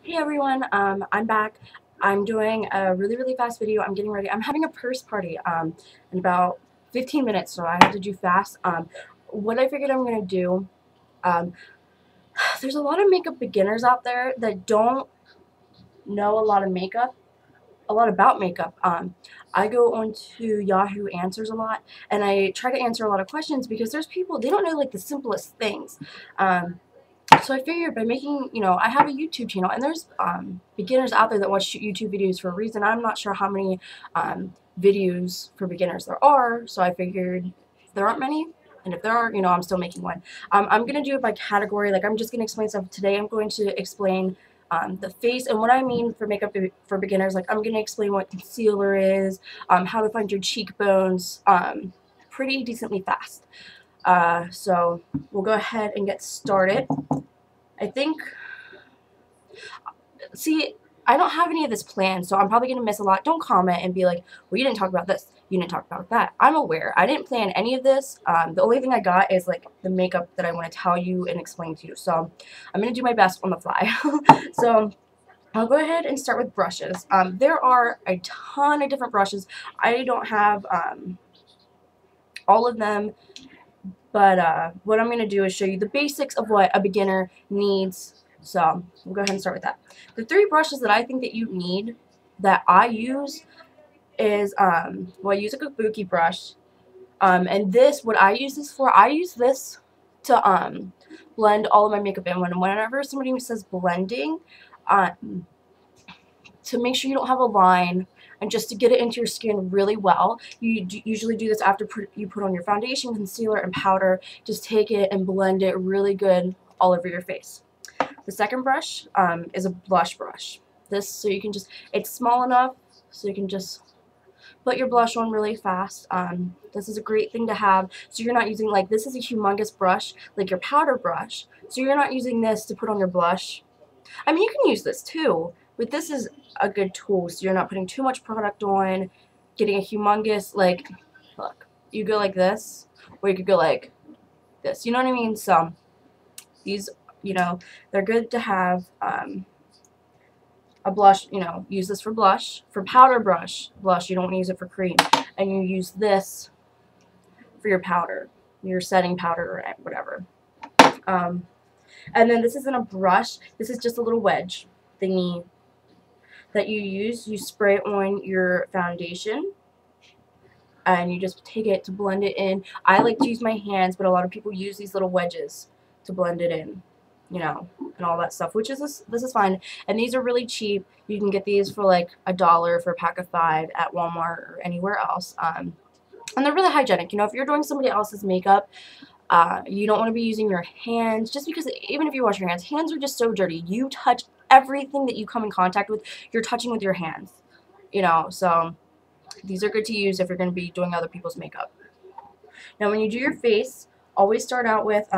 Hey everyone, I'm back. I'm doing a really fast video. I'm getting ready. I'm having a purse party in about 15 minutes, so I have to do fast. What I figured I'm gonna do, um, there's a lot of makeup beginners out there that don't know a lot about makeup. I go on to Yahoo Answers a lot, and I try to answer a lot of questions because there's people, they don't know like the simplest things. So I figured by making, I have a YouTube channel, and there's beginners out there that watch YouTube videos for a reason. I'm not sure how many videos for beginners there are, so I figured there aren't many, and if there are, I'm still making one. I'm going to do it by category. Like, I'm just going to explain stuff. Today I'm going to explain the face, and what I mean for makeup for beginners. Like, I'm going to explain what concealer is, how to find your cheekbones, pretty decently fast. So we'll go ahead and get started. See, I don't have any of this planned, so I'm probably going to miss a lot. Don't comment and be like, well, you didn't talk about this, you didn't talk about that. I'm aware. I didn't plan any of this. The only thing I got is, like, the makeup that I want to tell you and explain to you. So I'm going to do my best on the fly. So I'll go ahead and start with brushes. There are a ton of different brushes. I don't have all of them, but what I'm going to do is show you the basics of what a beginner needs. So we'll go ahead and start with that. The three brushes that I think that you need, that I use, is, well, I use a kabuki brush. And this, what I use this for, I use this to blend all of my makeup in. Whenever somebody says blending, to make sure you don't have a line, and just to get it into your skin really well. You usually do this after you put on your foundation, concealer, and powder. Just take it and blend it really good all over your face. The second brush is a blush brush. So you can just, it's small enough so you can just put your blush on really fast. This is a great thing to have, so you're not using, like, this is a humongous brush, like your powder brush, so you're not using this to put on your blush. I mean, you can use this too, but this is a good tool, so you're not putting too much product on, getting a humongous, like, look, you go like this, or you could go like this, you know what I mean? So these, they're good to have. A blush, use this for blush. For powder blush, you don't want to use it for cream, and you use this for your powder, your setting powder, or whatever. And then this isn't a brush, this is just a little wedge thingy that you use. You spray it on your foundation, and you just take it to blend it in. I like to use my hands, but a lot of people use these little wedges to blend it in, and all that stuff, which is this is fine. And these are really cheap. You can get these for like $1 for a pack of 5 at Walmart or anywhere else. And they're really hygienic. If you're doing somebody else's makeup, you don't want to be using your hands, just because even if you wash your hands are just so dirty. You touch everything that you come in contact with, you're touching with your hands, so these are good to use if you're going to be doing other people's makeup. Now, when you do your face, always start out with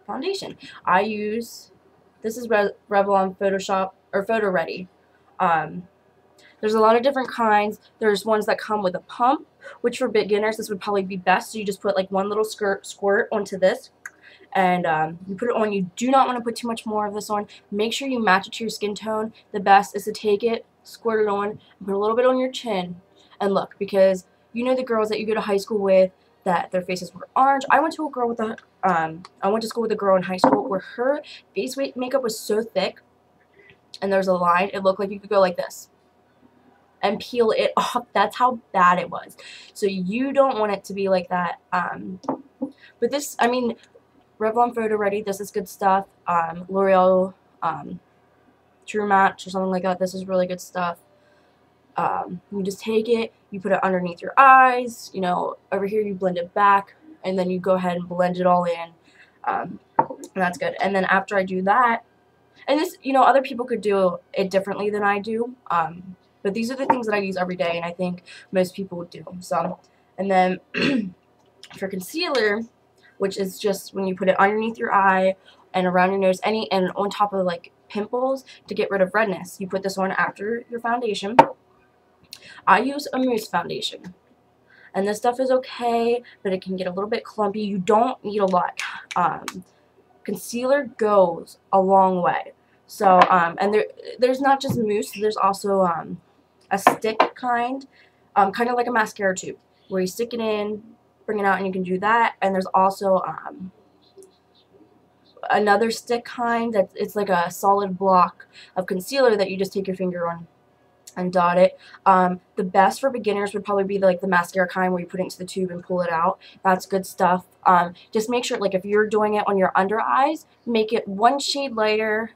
foundation. I use, this is Revlon Photoshop or Photo Ready. There's a lot of different kinds. There's ones that come with a pump, which for beginners this would probably be best. So you just put like one little squirt onto this, and you put it on. You do not want to put too much more of this on. Make sure you match it to your skin tone. The best is to take it, squirt it on, and put a little bit on your chin. And look, because the girls that you go to high school with, that their faces were orange. I went to school with a girl in high school where her face makeup was so thick, and there's a line, it looked like you could go like this and peel it off. That's how bad it was. So you don't want it to be like that. But this, I mean, Revlon Photo Ready, this is good stuff. L'Oreal True Match or something like that, this is really good stuff. You just take it, you put it underneath your eyes, over here you blend it back, and then you go ahead and blend it all in, and that's good. And then after I do that, and this, other people could do it differently than I do, but these are the things that I use every day, and I think most people do. So, and then for concealer, which is just when you put it underneath your eye and around your nose, and on top of like pimples to get rid of redness, you put this on after your foundation. I use a mousse foundation, and this stuff is okay, but it can get a little bit clumpy. You don't need a lot. Concealer goes a long way. So, and there's not just mousse, there's also a stick kind of like a mascara tube, where you stick it in, bring it out, and you can do that. And there's also another stick kind that it's like a solid block of concealer that you just take your finger on and dot it. The best for beginners would probably be like the mascara kind, where you put it into the tube and pull it out. That's good stuff. Just make sure, like, if you're doing it on your under eyes, make it one shade lighter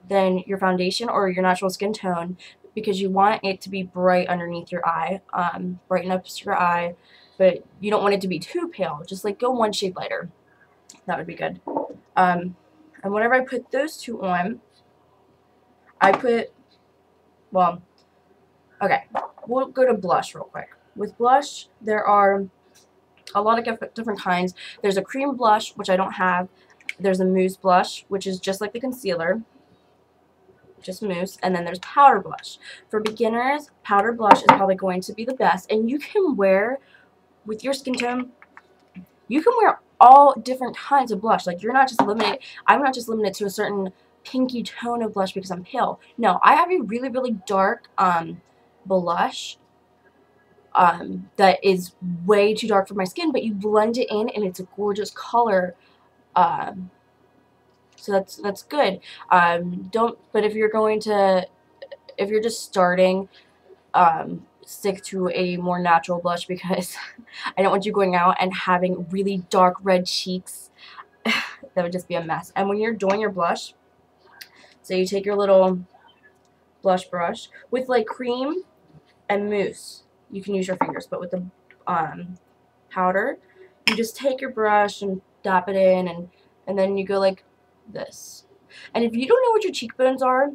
than your foundation or your natural skin tone, because you want it to be bright underneath your eye, brighten up your eye, but you don't want it to be too pale. Just like go one shade lighter. That would be good. And whenever I put those two on, I put, well, okay, we'll go to blush real quick. With blush, there are a lot of different kinds. There's a cream blush, which I don't have. There's a mousse blush, which is just like the concealer, just mousse. And then there's powder blush. For beginners, powder blush is probably going to be the best. And you can wear, with your skin tone, you can wear all different kinds of blush. Like, you're not just limited, I'm not just limited to a certain pinky tone of blush because I'm pale. No, I have a really, really dark blush that is way too dark for my skin, but you blend it in and it's a gorgeous color. So that's good. But if you're just starting, stick to a more natural blush, because I don't want you going out and having really dark red cheeks. That would just be a mess. And when you're doing your blush, so you take your little blush brush with like cream and mousse, you can use your fingers, but with the powder, you just take your brush and dab it in, and then you go like this. And if you don't know what your cheekbones are,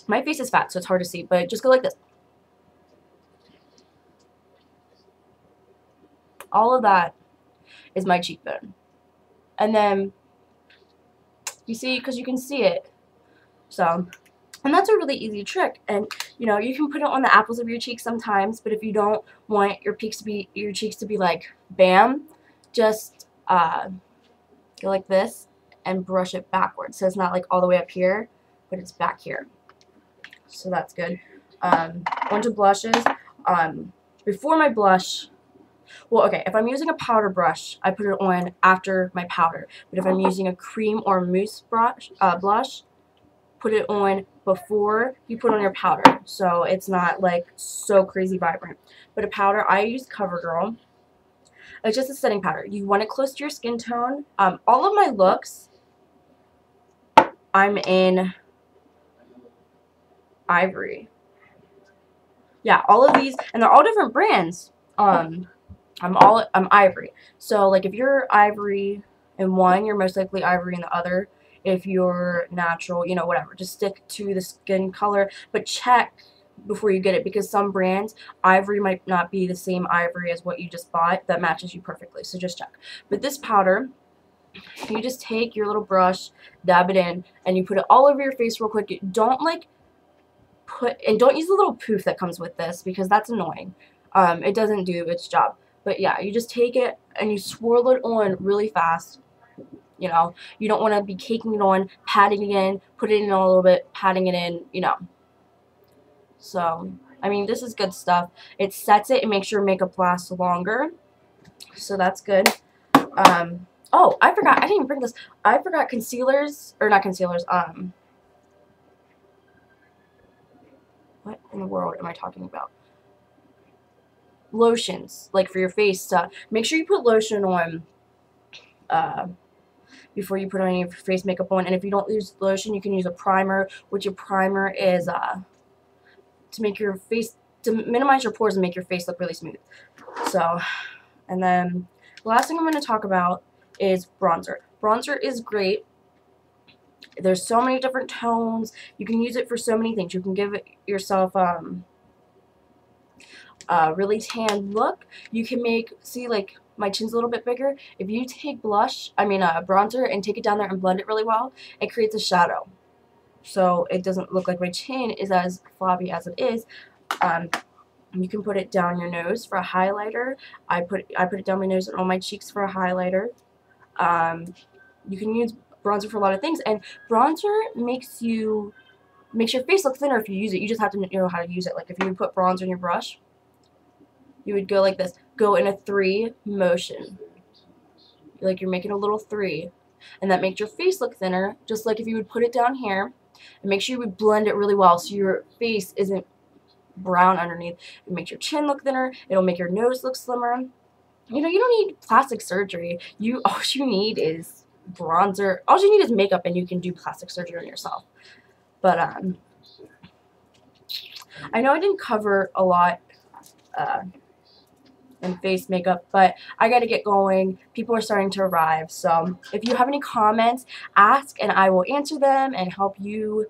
my face is fat, so it's hard to see, but just go like this. All of that is my cheekbone. And then, you see, because you can see it. So, and that's a really easy trick. And, you know, you can put it on the apples of your cheeks sometimes, but if you don't want your cheeks to be like bam, just go like this and brush it backwards. So it's not like all the way up here, but it's back here. So that's good. Onto blushes. Before my blush, well, okay, if I'm using a powder brush, I put it on after my powder. But if I'm using a cream or mousse blush, put it on before you put on your powder, so it's not like so crazy vibrant. But a powder, I use CoverGirl. It's just a setting powder. You want it close to your skin tone. All of my looks, I'm in Ivory. Yeah, all of these, and they're all different brands. I'm Ivory. So like if you're Ivory in one, you're most likely Ivory in the other. If you're natural, you know, whatever, just stick to the skin color, but check before you get it, because some brands, Ivory might not be the same Ivory as what you just bought that matches you perfectly, so just check. But this powder, you just take your little brush, dab it in, and you put it all over your face real quick. Don't like don't use the little poof that comes with this, because that's annoying. It doesn't do its job. But yeah, you just take it and you swirl it on really fast. You know, you don't want to be caking it on, patting it in, put it in a little bit, patting it in, you know. So, I mean, this is good stuff. It sets it and makes your makeup last longer. So that's good. Oh, I forgot. I didn't even bring this. I forgot concealers, or not concealers, what in the world am I talking about? Lotions, like for your face. Make sure you put lotion on before you put on your face makeup on. And if you don't use lotion, you can use a primer, which a primer is to make your face, to minimize your pores and make your face look really smooth. So, and then the last thing I'm going to talk about is bronzer. Bronzer is great. There's so many different tones. You can use it for so many things. You can give it yourself a really tan look. You can make, see, like my chin's a little bit bigger. If you take bronzer and take it down there and blend it really well, it creates a shadow. So it doesn't look like my chin is as floppy as it is. You can put it down your nose for a highlighter. I put it down my nose and on my cheeks for a highlighter. You can use bronzer for a lot of things, and bronzer makes your face look thinner if you use it. You just have to know how to use it. Like if you would put bronzer in your brush, you would go like this, go in a 3 motion. Like you're making a little 3, and that makes your face look thinner, just like if you would put it down here, and make sure you would blend it really well so your face isn't brown underneath. It makes your chin look thinner, it'll make your nose look slimmer. You know, you don't need plastic surgery. All you need is bronzer. All you need is makeup, and you can do plastic surgery on yourself. But I know I didn't cover a lot in face makeup, but I gotta get going. People are starting to arrive, so if you have any comments, ask and I will answer them and help you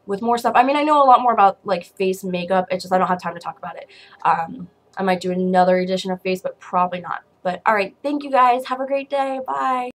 with more stuff. I mean, I know a lot more about like face makeup, it's just I don't have time to talk about it. I might do another edition of face, but probably not. But alright, thank you guys, have a great day, bye.